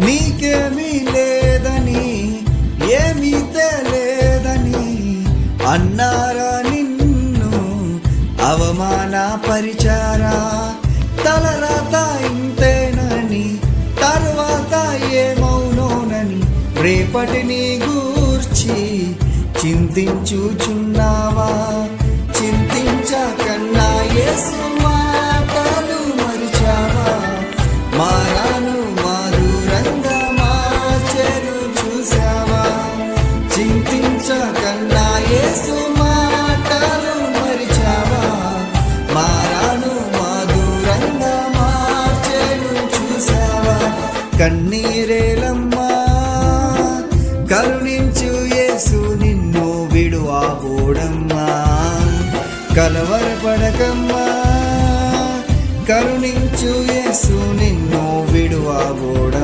నీకేమీ లేదని ఏమీ తెలియదని అన్నారా నిన్ను అవమానపరిచారా? తలరాత ఇంతేనని తర్వాత ఏమౌనోనని రేపటిని గూర్చి చింతించుచున్నావా? చింతించకన్నా యేసు మాటలు మరిచావా? మారాను మధురంగా మార్చెను చూసావా? చింతించకన్నా యేసు మాటలు మరిచావా? మారాను మధురంగా మార్చెను చూసావా? కన్నీరేలమ్మా కరుణించు యేసు నిన్ను విడువబోడమ్మా. కలవరపడకమ్మా కరుణించు యేసు నిన్ను విడువబోడ